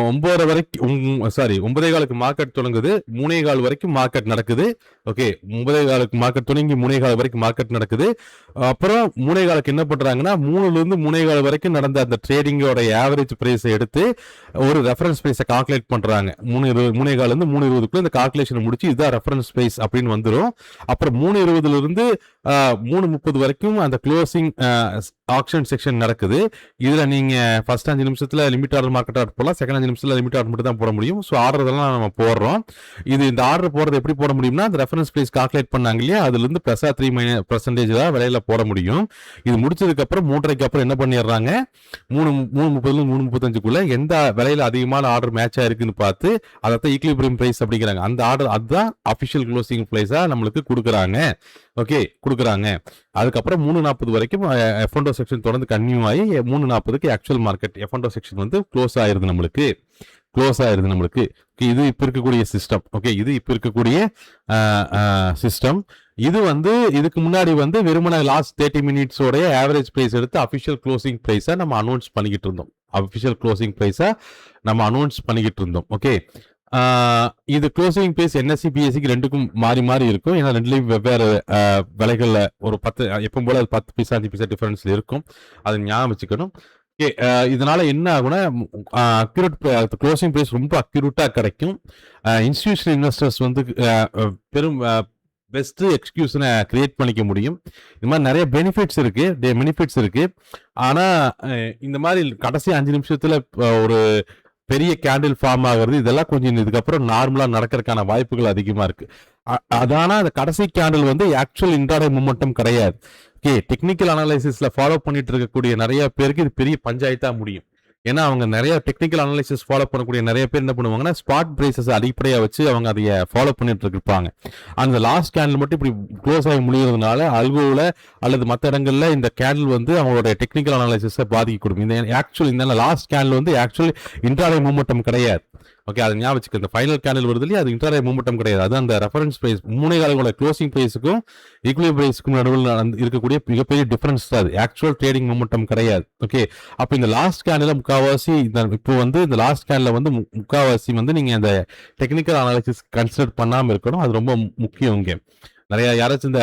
9 வரைக்கும் 9.25 மார்க்கெட் தொடங்குது, 3.25 வரைக்கும் மார்க்கெட் நடக்குது. ஓகே, 9.25 மார்க்கெட் தொடங்கி 3.25 வரைக்கும் மார்க்கெட் நடக்குது. அப்புறம் 3.25 என்ன பண்றாங்கன்னா, 3ல இருந்து 3.25 வரைக்கும் நடந்த அந்த ட்ரேடிங்கோட ஆவரேஜ் பிரைஸை எடுத்து ஒரு ரெஃபரன்ஸ் பிரைஸை கால்குலேட் பண்றாங்க. 3.25 இருந்து 3.20 இந்த கால்குலேஷன் முடிச்சு இதுதான் ரெஃபரன்ஸ் பிரைஸ் அப்படின்னு வந்துடும். அப்புறம் 3.20 இருந்து 3.30 வரைக்கும் அந்த க்ளோசிங் ஆக்ஷன் செக்ஷன் நடக்குது. இதுல நீங்க ஃபர்ஸ்ட் 5 நிமிஷத்துல லிமிட் ஆர்டர் மார்க்கெட் ஆர்டர் போடலாம், செகண்ட் 5 நிமிஷத்துல லிமிட் ஆர்டர் மட்டும் தான் போட முடியும். ஸோ ஆர்டர் எல்லாம் நம்ம போடுறோம். இந்த ஆர்டர் போடுறது எப்படி போட முடியும்னா, அந்த ரெஃபரன்ஸ் பிரைஸ் கால்குலேட் பண்ணாங்க இல்லையா, அதுல இருந்து பிளஸ் 3% தான் விலையில போட முடியும். இது முடிச்சதுக்கு அப்புறம் 3.5 அப்புறம் என்ன பண்ணிடுறாங்க, 3.30 3.35 எந்த விலையில அதிகமான ஆர்டர் மேட்ச் ஆயிருக்குன்னு பார்த்து அதான் ஈக்லிபிரியம் பிரைஸ் அப்படிங்கிறாங்க. அந்த ஆர்டர் அதுதான் அபிஷியல் க்ளோசிங் பிரைஸா நம்மளுக்கு கொடுக்குறாங்க. ஓகே, கொடுக்குறாங்க. அதுக்கப்புறம் 3.40 வரைக்கும் F&O செக்ஷன் தொடர்ந்து கன்டினியூ ஆகி 3.40க்கு ஆக்சுவல் மார்க்கெட் F&O செக்ஷன் வந்து க்ளோஸ் ஆயிருது நம்மளுக்கு. இது இப்ப இருக்கக்கூடிய சிஸ்டம். ஓகே, இது இப்ப இருக்கக்கூடிய சிஸ்டம். இது வந்து இதுக்கு முன்னாடி வந்து வெறுமன லாஸ்ட் 30 மினிட்ஸோட ஆவரேஜ் பிரைஸ் எடுத்து அபிஷியல் க்ளோசிங் பிரைஸா நம்ம அனௌன்ஸ் பண்ணிக்கிட்டு இருந்தோம். ஓகே, இது க்ளோசிங் பிரைஸ் என்எஸ்சி பிஎஸ்சிக்கு ரெண்டுக்கும் மாறி மாறி இருக்கும். ஏன்னா ரெண்டுலேயும் வெவ்வேறு விலைகளில் ஒரு 10 எப்பவும் போல 10 பைசா 5 பைசா டிஃபரன்ஸ்ல இருக்கும். அதை ஞாபகம் வச்சுக்கணும். ஓகே, இதனால என்ன ஆகும்னா அக்யூரேட் க்ளோசிங் பிரைஸ் ரொம்ப அக்யூரேட்டா கிடைக்கும். இன்ஸ்டிடியூஷனல் இன்வெஸ்டர்ஸ் வந்து பெரும் பெஸ்ட் எக்ஸ்கியூஷனை கிரியேட் பண்ணிக்க முடியும். இந்த மாதிரி நிறைய பெனிஃபிட்ஸ் இருக்கு. ஆனா இந்த மாதிரி கடைசி 5 நிமிஷத்துல ஒரு பெரிய கேண்டில் ஃபார்ம் ஆகுறது இதெல்லாம் கொஞ்சம் இதுக்கப்புறம் நார்மலா நடக்கிறதுக்கான வாய்ப்புகள் அதிகமா இருக்கு. அதான அந்த கடைசி கேண்டில் வந்து ஆக்சுவல் இன்ட்ராடே மூமெண்டம் கிடையாது. ஓகே, டெக்னிக்கல் அனாலிசிஸ்ல ஃபாலோ பண்ணிட்டு இருக்கக்கூடிய நிறைய பேருக்கு இது பெரிய பஞ்சாயத்தா முடியும். ஏன்னா அவங்க நிறைய டெக்னிக்கல் அனாலிசிஸ் ஃபாலோ பண்ணக்கூடிய நிறைய பேர் என்ன பண்ணுவாங்கன்னா ஸ்பாட் பிரைசஸ் அடிப்படையா வச்சு அவங்க அதை ஃபாலோ பண்ணிட்டு இருப்பாங்க. அந்த லாஸ்ட் கேண்டில் மட்டும் இப்படி க்ளோஸ் ஆகி முடிகிறதுனால அல்கோவில் அல்லது மற்ற இடங்கள்ல இந்த கேண்டில் வந்து அவங்களோட டெக்னிக்கல் அனாலிசிஸை பாதிக்க கொடுக்கும். இந்த லாஸ்ட் கேண்டில் வந்து ஆக்சுவலி இன்ட்ராடே மூமெண்டம் கிடையாது. ஓகே, அதை ஞாபகம் வச்சுக்க. இந்த ஃபைனல் கேண்டில் வருது இல்லையா, அது இன்ட்ராடே மூமெண்டம் கிடையாது. அது அந்த ரெஃபரன்ஸ் பிரைஸ் 3 காலங்களோட க்ளோசிங் பிரைஸுக்கும் ஈக்குவல் பிரைஸுக்கும் நடுவில் இருக்கக்கூடிய மிகப்பெரிய டிஃபரன்ஸ் தான் அது. ஆக்சுவல் ட்ரேடிங் மூமெண்டம் கிடையாது. ஓகே, அப்போ இந்த லாஸ்ட் கேண்டில் முக்காவாசி இப்போ வந்து இந்த லாஸ்ட் கேண்டில் வந்து முக்காவாசி வந்து நீங்க அந்த டெக்னிக்கல் அனாலிசிஸ் கன்சிடர் பண்ணாம இருக்கணும். அது ரொம்ப முக்கியம். இங்கே நிறைய யாராச்சும்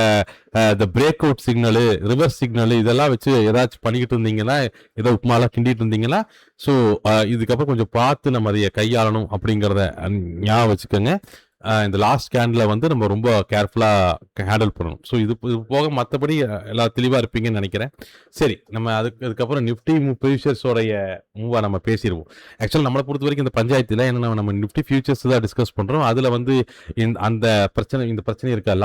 இந்த break out signal, reverse signal இதெல்லாம் வச்சு ஏதாச்சும் பண்ணிக்கிட்டு இருந்தீங்கன்னா, ஏதோ உப்புமாலாம் கிண்டிட்டு இருந்தீங்கன்னா, ஸோ இதுக்கப்புறம் கொஞ்சம் பார்த்து நம்ம அதை கையாளணும் அப்படிங்கிறத ஞாபகம் வச்சுக்கோங்க. இந்த லாஸ்ட் கேண்டில் வந்து நம்ம ரொம்ப கேர்ஃபுல்லாக ஹேண்டில் பண்ணணும். ஸோ இது போக மற்றபடி எல்லாம் தெளிவாக இருப்பீங்கன்னு நினைக்கிறேன். சரி, நம்ம அதுக்கப்புறம் நிஃப்டி ஃபியூச்சர்ஸோடைய மூவாக நம்ம பேசிடுவோம். ஆக்சுவலாக நம்மளை பொறுத்த வரைக்கும் இந்த பஞ்சாயத்தில் என்ன நம்ம நிஃப்டி ஃபியூச்சர்ஸ் தான் டிஸ்கஸ் பண்ணுறோம். அதில் வந்து இந்த பிரச்சனை இருக்கா,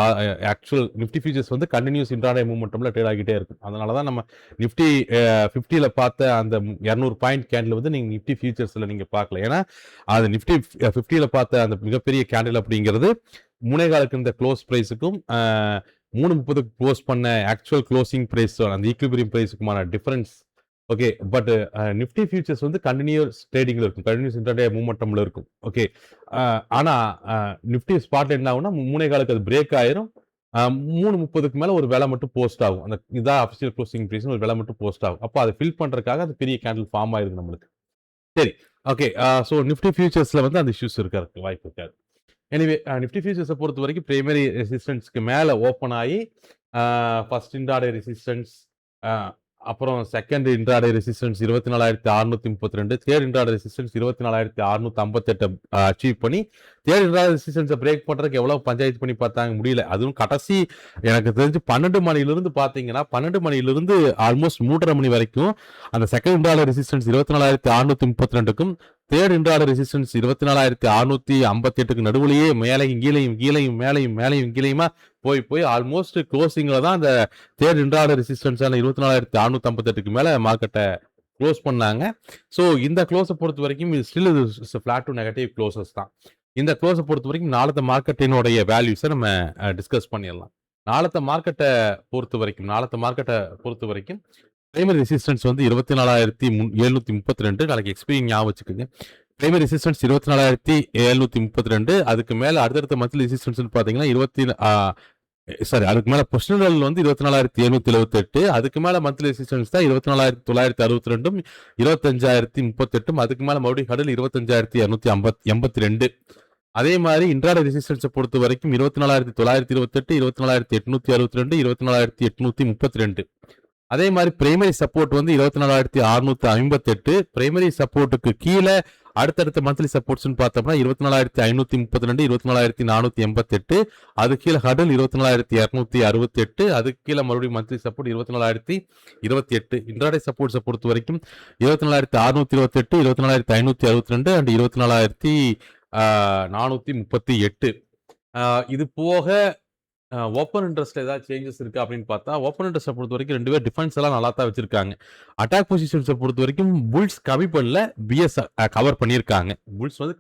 ஆக்சுவல் நிஃப்டி ஃபியூச்சர்ஸ் வந்து கண்டினியூஸ் இன்ட்ராடே மூவ்மெண்ட்ல ட்ரேட் ஆகிட்டே இருக்கும். அதனால தான் நம்ம நிஃப்டி 50ல பார்த்த அந்த 200 பாயிண்ட் கேண்டில் வந்து நீங்கள் நிஃப்டி ஃபியூச்சர்ஸில் நீங்கள் பார்க்கல. ஏன்னா அது நிஃப்டி 50ல பார்த்த அந்த மிகப்பெரிய கேண்டில் அப்படிங்கிறது 3 காலுக்கு இந்த க்ளோஸ் பிரைஸுக்கும் 3:30 க்ளோஸ் பண்ண ஆக்சுவல் க்ளோசிங் பிரைஸ் அந்த ஈக்விலிபிரியம் பிரைஸுக்குமான difference. Okay, but Nifty futures வந்து கண்டினியூஸ் ட்ரேடிங்ல இருக்கும், கண்டினியூஸ் இன்ட்ராடே மூவ்மெண்டம்ல இருக்கும். ஓகே, ஆனா நிஃப்டி ஸ்பாட் என்ன ஆகும்னா 3 காலுக்கு அது பிரேக் ஆயிரும். 3:30க்கு மேல ஒரு விலை மட்டும் போஸ்ட் ஆகும். அந்த இதான் அஃபிஷியல் க்ளோசிங் பிரைஸ், ஒரு விலை மட்டும் போஸ்ட் ஆகும். அப்போ அதை ஃபில் பண்றதுக்காக அது பெரிய கேண்டில் ஃபார்ம் ஆயிருக்கு நம்மளுக்கு. சரி, ஓகே, ஸோ நிஃப்டி ஃபியூச்சர்ஸ்ல வந்து அந்த இஷ்யூஸ் இருக்கிறதுக்கு வாய்ப்பு இருக்காது. எனிவே நிஃப்டி ஃபியூச்சர்ஸை பொறுத்த வரைக்கும் பிரைமரி ரெசிஸ்டன்ஸ்க்கு மேலே ஓப்பன் ஆகி ஃபர்ஸ்ட் இன்ட்ராடே ரெசிஸ்டன்ஸ், அப்புறம் second intraday resistance 24,632, third intraday resistance 24,658 achieve பண்ணி தேர்ட் இன்ட்ராடே ரெசிஸ்டன்ஸை பிரேக் பண்ணுறதுக்கு எவ்வளோ பஞ்சாயத்து பண்ணி பார்த்தாங்க, முடியல. அதுவும் கடைசி எனக்கு தெரிஞ்சு 12 மணிலிருந்து பார்த்தீங்கன்னா 12 மணிலிருந்து ஆல்மோஸ்ட் 3:30 மணி வரைக்கும் அந்த செகண்ட் இன்ட்ராடே ரெசிஸ்டன்ஸ் 24,632க்கும் தேர்ட் இன்ட்ராடே ரெசிஸ்டன்ஸ் 24,658க்கு நடுவுலையே மேலையும் கீழையும் மேலையும் கீழையுமா போய் ஆல்மோஸ்ட் க்ளோசிங்ல தான் அந்த தேர்ட் இன்ட்ராடே ரெசிஸ்டன்ஸான 24,658க்கு மேல மார்க்கெட்டை க்ளோஸ் பண்ணாங்க. ஸோ இந்த க்ளோஸை பொறுத்த வரைக்கும் இது still flat to negative closes தான். இந்த க்ளோஸை பொறுத்த வரைக்கும் நாளத்த மார்க்கெட்டினுடைய வேல்யூஸை நம்ம டிஸ்கஸ் பண்ணிடலாம். நாளத்த மார்க்கெட்டை பொறுத்த வரைக்கும் பிரைமரி ரெசிஸ்டன்ஸ் வந்து 24,732. நாளைக்கு எக்ஸ்பீரி ஞாபகம் வச்சுக்கோங்க. Primary resistance 24,732. அதுக்கு மேல அடுத்தடுத்த மந்த்லி ரெசிஸ்டன்ஸ் பார்த்தீங்கன்னா அதுக்கு மேல பர்சனல் வந்து 24,778. அதுக்கு மேல மந்த்லி ரெசிஸ்டன்ஸ் தான் 24,962, 25,038. அதுக்கு மேல மறுபடியும் கடல் 25,282. அதே மாதிரி இன்ட்ராடே ரெசிஸ்டன்ஸை பொறுத்த வரைக்கும் 24,928, 24,862, 24,832. அதே மாதிரி பிரைமரி சப்போர்ட் வந்து 24,658. பிரைமரி சப்போர்ட்டுக்கு கீழே அடுத்தடுத்த மந்த்லி சப்போர்ட்ஸ்னு பார்த்தோம்னா 24,532, 24,488. அது கீழே ஹடல் 24,268. அதுக்கு கீழே மறுபடியும் மந்த்லி சப்போர்ட் 24,028. இன்ட்ராடே சப்போர்ட்ஸை பொறுத்த வரைக்கும் 24,628, 24,562 அண்ட் 24,438. இது போக ஓப்பன் இன்ட்ரெஸ்ட்ல ஏதாவது சேஞ்சஸ் இருக்கு அப்படின்னு பார்த்தா, ஓப்பன் இன்ட்ரெஸ்ட்டை பொறுத்த வரைக்கும் 2 பேர் டிஃபென்ஸ் எல்லாம் நல்லா தான் வச்சிருக்காங்க. அட்டாக் பொசிஷன்ஸை பொறுத்த வரைக்கும் புல்ஸ் கம்மி பண்ணல, பிஎஸ் கவர் பண்ணியிருக்காங்க. புல்ஸ் வந்து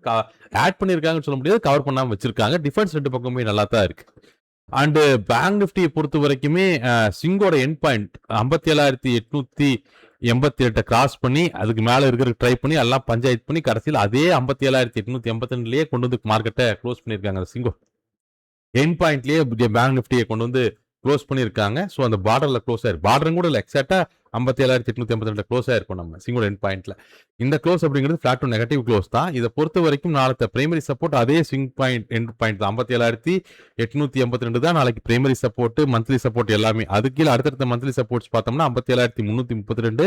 ஆட் பண்ணியிருக்காங்கன்னு சொல்ல முடியாது, கவர் பண்ணாமல் வச்சிருக்காங்க. டிஃபென்ஸ் 2 பக்கமே நல்லா தான் இருக்கு. அண்ட் பேங்க் நிஃப்டியை பொறுத்த வரைக்குமே சிங்கோட எண்ட் பாயிண்ட் 57,888 கிராஸ் பண்ணி அதுக்கு மேலே இருக்கிற ட்ரை பண்ணி எல்லாம் பஞ்சாயத்து பண்ணி கடைசியில் அதே 57,882 கொண்டு வந்து மார்க்கெட்டை க்ளோஸ் பண்ணியிருக்காங்க. சிங்கோ எண்ட் பாயிண்ட்லயே பேங்க் நிஃப்டியை கொண்டு வந்து க்ளோஸ் பண்ணியிருக்காங்க. ஸோ அந்த பார்டர்ல க்ளோஸ் ஆயிருக்கு. பார்டரும் கூட இல்லை, எக்ஸாக்டா 57,852 க்ளோஸ் ஆயிருக்கும் நம்ம சிங்கிள் எண்ட் பாயிண்ட்ல. இந்த க்ளோஸ் அப்படிங்கிறது ஃபிளாட் டு நெகட்டிவ் க்ளோஸ் தான். இதை பொறுத்த வரைக்கும் நாளைக்கு பிரைமரி சப்போர்ட் அதே ஸ்விங் பாயிண்ட் எண்ட் பாயிண்ட் தான். 57,882 தான் நாளைக்கு பிரைமரி சப்போர்ட், மந்த்லி சப்போர்ட் எல்லாமே. அது கீழே அடுத்தடுத்த மந்த்லி சப்போர்ட்ஸ் பார்த்தோம்னா 57,332,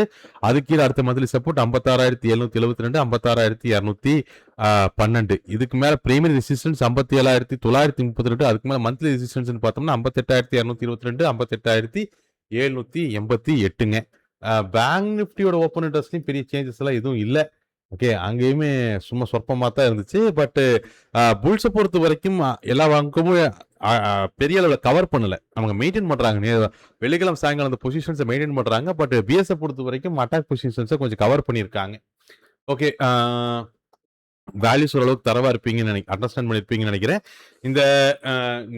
அது கீழே அடுத்த மந்த்லி சப்போர்ட் 56,772, 56,212. இதுக்கு மேல பிரைமரி ரெசிஸ்டன்ஸ் 57,932, அதுக்கு மேல மந்த்லி ரெசிஸ்டன்ஸ் பார்த்தோம்னா 58,222, 58,788ங்க. பேங்க் நிஃப்டியோட ஓப்பன் இன்ட்ரெஸ்ட்லயும் பெரிய சேஞ்சஸ் எல்லாம் எதுவும் இல்லை. ஓகே, அங்கேயுமே சும்மா சொற்பமாக தான் இருந்துச்சு. பட் புல்ஸை பொறுத்த வரைக்கும் எல்லா பக்கமும் பெரிய அளவில் கவர் பண்ணல. அவங்க மெயின்டைன் பண்றாங்க. வெள்ளிக்கிழமை சாயங்காலம் அந்த பொசிஷன்ஸை மெயின்டைன் பண்றாங்க. பட் பிஎஸ்ஐ பொறுத்த வரைக்கும் அட்டாக் பொசிஷன்ஸை கொஞ்சம் கவர் பண்ணியிருக்காங்க. ஓகே, வேல்யூஸ் ஓரளவுக்கு தரவா இருப்பீங்கன்னு அண்டர்ஸ்டாண்ட் பண்ணியிருப்பீங்கன்னு நினைக்கிறேன். இந்த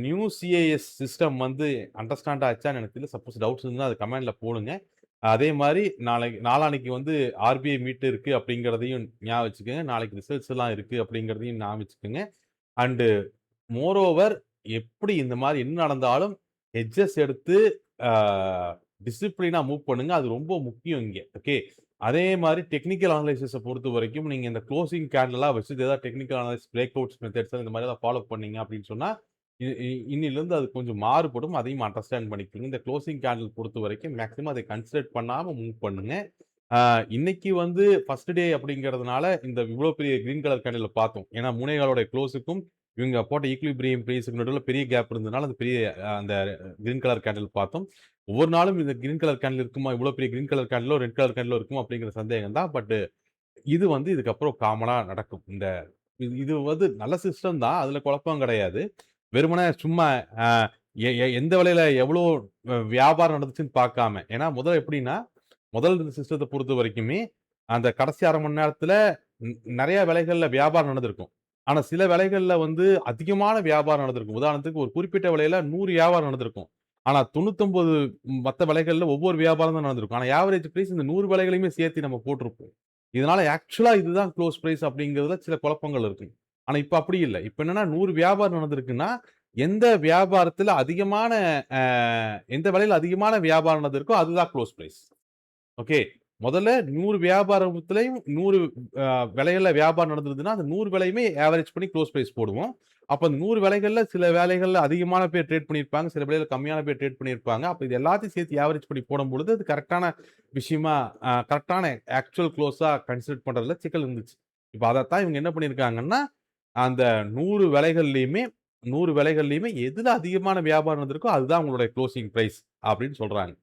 நியூ சிஏஎஸ் சிஸ்டம் வந்து அண்டர்ஸ்டாண்ட் ஆச்சான்னு எனக்கு தெரியல. சப்போஸ் டவுட்ஸ் இருந்தால் அது கமெண்ட்ல போடுங்க. அதே மாதிரி நாளான்னைக்கு வந்து ஆர்பிஐ மீட் இருக்கு அப்படிங்கிறதையும் ஞாபகம் வச்சுக்கோங்க. நாளைக்கு ரிசல்ட்ஸ் எல்லாம் இருக்கு அப்படிங்கிறதையும் ஞாபகம் வச்சுக்கோங்க. அண்டு மோரோவர் எப்படி இந்த மாதிரி என்ன நடந்தாலும் ஹெட்ஜஸ் எடுத்து டிசிப்ளினா மூவ் பண்ணுங்க. அது ரொம்ப முக்கியம் இங்கே. ஓகே, அதே மாதிரி டெக்னிக்கல் அனலைசிஸை பொறுத்த வரைக்கும் நீங்கள் இந்த க்ளோசிங் கேண்டலாக வச்சு ஏதாவது technical analysis break outs methods இந்த மாதிரி ஏதாவது ஃபாலோ பண்ணீங்க அப்படின்னு சொன்னால் இன்னிலிருந்து அது கொஞ்சம் மாறுபடும். அதையும் அண்டர்ஸ்டாண்ட் பண்ணிக்கோங்க. இந்த க்ளோசிங் கேண்டில் பொறுத்த வரைக்கும் மேக்ஸிமம் அதை கன்சிடர் பண்ணாமல் மூவ் பண்ணுங்க. இன்னைக்கு வந்து ஃபர்ஸ்ட் டே அப்படிங்கிறதுனால இந்த இவ்வளோ பெரிய கிரீன் கலர் கேண்டில் பார்த்தோம். ஏன்னா முனைகளோட க்ளோஸுக்கும் இவங்க போட்ட ஈக்விலிபிரியம் பிரைஸுக்கு நடுவில் பெரிய கேப் இருந்ததுனால அந்த பெரிய அந்த கிரீன் கலர் கேண்டில் பார்த்தோம். ஒவ்வொரு நாளும் இந்த கிரீன் கலர் கேண்டில் இருக்குமா, இவ்வளோ பெரிய கிரீன் கலர் கேண்டிலோ ரெட் கலர் கேண்டிலோ இருக்குமா அப்படிங்கிற சந்தேகம் தான். பட் இது வந்து இதுக்கப்புறம் காமனாக நடக்கும். இது வந்து நல்ல சிஸ்டம் தான், அதில் குழப்பம் கிடையாது. வெறுமனே சும்மா எந்த விலையில எவ்வளோ வியாபாரம் நடந்துச்சுன்னு பார்க்காம. ஏன்னா முதல்ல எப்படின்னா முதல் சிஸ்டத்தை பொறுத்த வரைக்குமே அந்த கடைசி அரை மணி நேரத்தில் நிறைய விலைகளில் வியாபாரம் நடந்திருக்கும். ஆனால் சில விலைகளில் வந்து அதிகமான வியாபாரம் நடந்திருக்கும். உதாரணத்துக்கு ஒரு குறிப்பிட்ட விலையில 100 வியாபாரம் நடந்திருக்கும். ஆனால் 99 மற்ற விலைகளில் ஒவ்வொரு வியாபாரம் தான் நடந்திருக்கும். ஆனால் ஆவரேஜ் பிரைஸ் இந்த 100 விலைகளையுமே சேர்த்து நம்ம போட்டிருப்போம். இதனால ஆக்சுவலா இதுதான் க்ளோஸ் பிரைஸ் அப்படிங்கிறதுல சில குழப்பங்கள் இருக்கு. ஆனா இப்ப அப்படி இல்லை. இப்ப என்னன்னா 100 வியாபாரம் நடந்திருக்குன்னா எந்த வியாபாரத்துல அதிகமான எந்த விலையில அதிகமான வியாபாரம் நடந்திருக்கோ அதுதான் க்ளோஸ் பிரைஸ். ஓகே, முதல்ல 100 வியாபாரத்திலையும் 100 விலைகள்ல வியாபாரம் நடந்ததுன்னா அந்த 100 விலையுமே ஆவரேஜ் பண்ணி க்ளோஸ் பிரைஸ் போடுவோம். அப்போ அந்த 100 விலைகள்ல சில வேலைகள்ல அதிகமான பேர் ட்ரேட் பண்ணியிருப்பாங்க, சில விலையில கம்மியான பேர் ட்ரேட் பண்ணியிருப்பாங்க. அப்போ இது எல்லாத்தையும் சேர்த்து ஆவரேஜ் பண்ணி போடும்பொழுது அது கரெக்டான விஷயமா கரெக்டான ஆக்சுவல் க்ளோஸா கன்சிடர் பண்றதுல சிக்கல் இருந்துச்சு. இப்போ அதைத்தான் இவங்க என்ன பண்ணியிருக்காங்கன்னா அந்த 100 விலைகள்லையுமே எதுல அதிகமான வியாபாரம் நடந்திருக்கோ அதுதான் உங்களுடைய க்ளோசிங் பிரைஸ் அப்படின்னு சொல்றாங்க.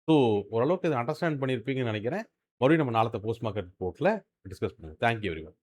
ஸோ ஓரளவுக்கு இதை அண்டர்ஸ்டாண்ட் பண்ணியிருப்பீங்கன்னு நினைக்கிறேன். மறுபடியும் நம்ம நாளത്തെ போஸ்ட் மார்க்கெட் ரிப்போர்ட்ல டிஸ்கஸ் பண்ணுவோம். Thank you everyone.